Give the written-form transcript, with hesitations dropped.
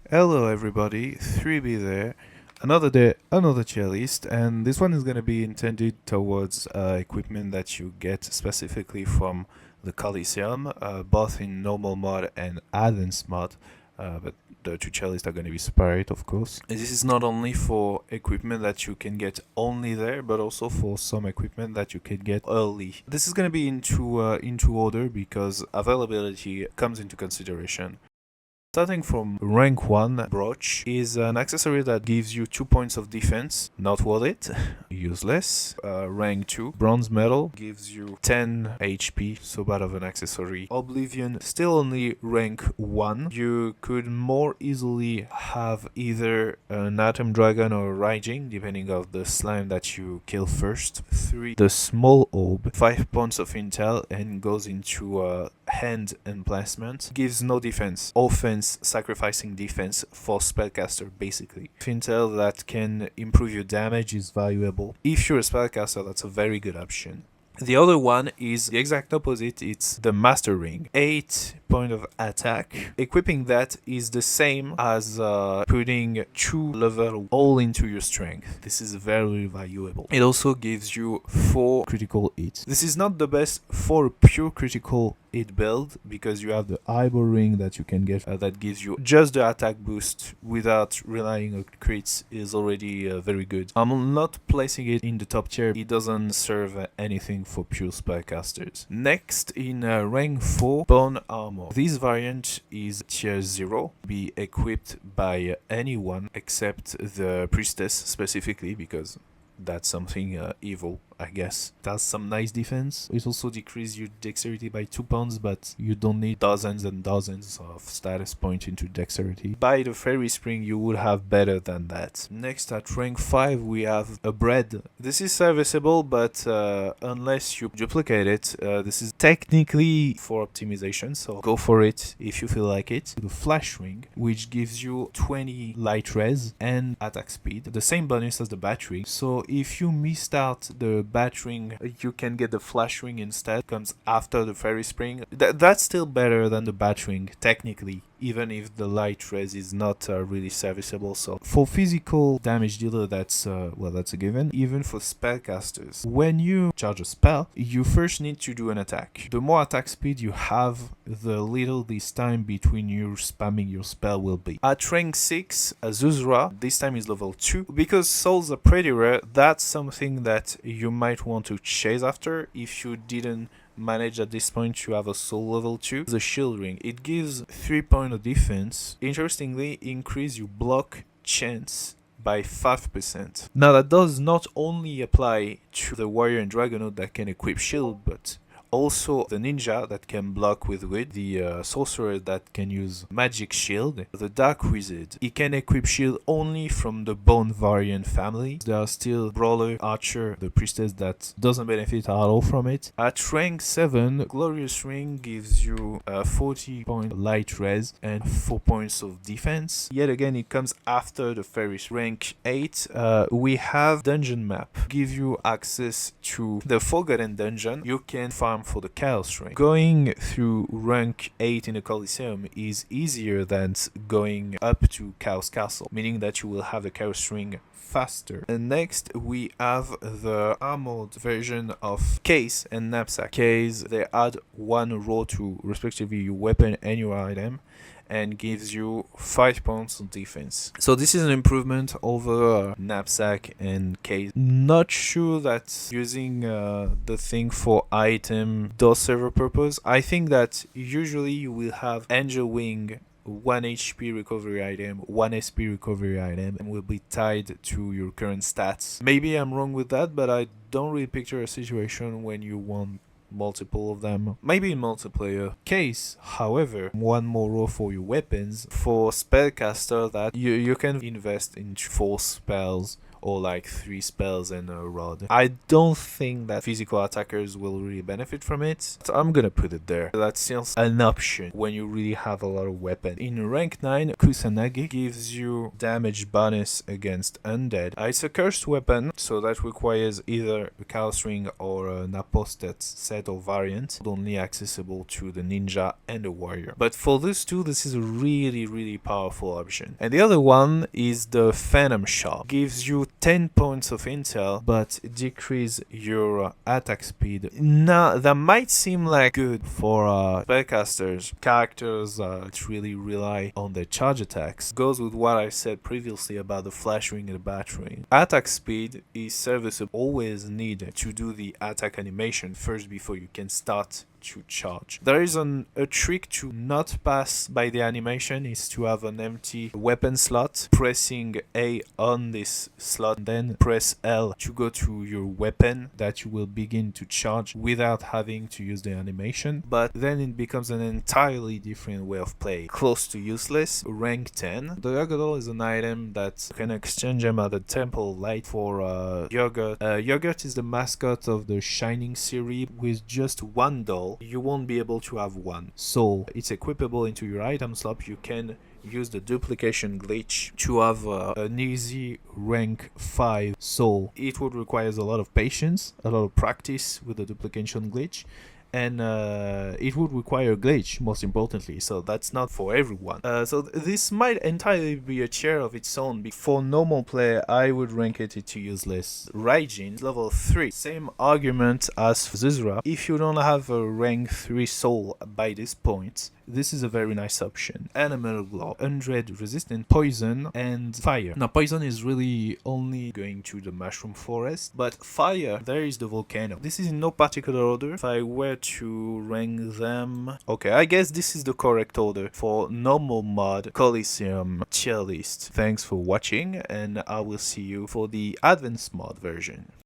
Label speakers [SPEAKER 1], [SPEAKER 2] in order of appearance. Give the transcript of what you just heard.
[SPEAKER 1] Hello everybody, 3B there. Another day, another tier list, and this one is going to be intended towards equipment that you get specifically from the Coliseum, both in normal mod and advanced mod, but the two tier lists are going to be separate, of course. And this is not only for equipment that you can get only there, but also for some equipment that you can get early. This is going to be into order because availability comes into consideration. Starting from rank 1, Broach is an accessory that gives you 2 points of defense, not worth it, useless. Rank 2, Bronze Medal, gives you 10 HP, so bad of an accessory. Oblivion, still only rank 1. You could more easily have either an Atom Dragon or Raijin, depending on the slime that you kill first. 3, the Small Orb, 5 points of intel and goes into hand emplacement, gives no defense. Offense sacrificing defense for spellcaster basically. Intel that can improve your damage is valuable. If you're a spellcaster, that's a very good option. The other one is the exact opposite, it's the Master Ring. 8 point of attack. Equipping that is the same as putting 2 level all into your strength. This is very valuable. It also gives you 4 critical hits. This is not the best for a pure critical hit build because you have the eyeball ring that you can get that gives you just the attack boost without relying on crits is already very good. I'm not placing it in the top tier. It doesn't serve anything for pure spellcasters. Next in rank 4, Bone Armor. This variant is tier 0, be equipped by anyone except the priestess specifically because that's something evil, I guess. It has some nice defense. It also decreases your dexterity by 2 points, but you don't need dozens and dozens of status points into dexterity. By the fairy spring, you would have better than that. Next, at rank 5, we have a bread. This is serviceable, but unless you duplicate it, this is technically for optimization, so go for it if you feel like it. The flash ring, which gives you 20 light res and attack speed, the same bonus as the bat ring. So if you missed out the bat ring, you can get the flash ring instead. It comes after the fairy spring. That's still better than the bat ring technically, even if the light res is not really serviceable. So for physical damage dealer, that's a given. Even for spellcasters, when you charge a spell, you first need to do an attack. The more attack speed you have, the little this time between you spamming your spell will be. At rank 6, Azuzra, this time is level 2. Because souls are pretty rare, that's something that you might want to chase after if you didn't manage at this point to have a soul level 2. The shield ring, it gives 3 points of defense. Interestingly, increase your block chance by 5%. Now that does not only apply to the warrior and dragonaut that can equip shield, but also the ninja that can block with wit, the sorcerer that can use magic shield, the dark wizard. He can equip shield only from the bone variant family. There are still brawler, archer, the priestess that doesn't benefit at all from it. At rank 7, glorious ring gives you 40 point light res and 4 points of defense. Yet again, it comes after the fairies. Rank 8, we have dungeon map. Give you access to the forgotten dungeon. You can farm for the chaos ring. Going through rank 8 in the Coliseum is easier than going up to Chaos Castle, meaning that you will have the chaos ring faster. And next we have the armored version of Case and Knapsack. Case, they add 1 row to respectively your weapon and your item and gives you 5 points of defense. So this is an improvement over Knapsack and Case. Not sure that using the thing for item does serve a purpose. I think that usually you will have Angel Wing, 1 HP recovery item, 1 SP recovery item, and will be tied to your current stats. Maybe I'm wrong with that, but I don't really picture a situation when you want multiple of them. Maybe in multiplayer. Case, however, 1 more row for your weapons. For spellcaster, that you can invest in 4 spells or like 3 spells and a rod. I don't think that physical attackers will really benefit from it, so I'm gonna put it there. That's still an option when you really have a lot of weapons. In rank 9, Kusanagi gives you damage bonus against undead. It's a cursed weapon, so that requires either a Chaos Ring or an apostate set or variant, only accessible to the ninja and the warrior. But for those two, this is a really powerful option. And the other one is the Phantom Shot. Gives you 10 points of intel, but decrease your attack speed. Now, that might seem like good for spellcasters, characters that really rely on their charge attacks. Goes with what I said previously about the flash ring and the bat ring. Attack speed is serviceable. Always need to do the attack animation first before you can start to charge. There is a trick to not pass by the animation, is to have an empty weapon slot, pressing A on this slot, then press L to go to your weapon that you will begin to charge without having to use the animation, but then it becomes an entirely different way of play. Close to useless. Rank 10. The Yogurt is an item that you can exchange them at the Temple Light for Yogurt. Yogurt is the mascot of the Shining series. With just one doll, you won't be able to have one. So it's equipable into your item slot. You can use the duplication glitch to have an easy rank 5 soul. It would require a lot of patience, a lot of practice with the duplication glitch, and it would require a glitch, most importantly, so that's not for everyone. So this might entirely be a chair of its own. For normal play, I would rank it to useless. Raijin, level 3. Same argument as Azuzra. If you don't have a rank 3 soul by this point, this is a very nice option. Animal Law, 100 resistant, poison, and fire. Now, poison is really only going to the mushroom forest, but fire, there is the volcano. This is in no particular order. If I were to rank them... Okay, I guess this is the correct order for normal mod, Coliseum, tier list. Thanks for watching, and I will see you for the advanced mod version.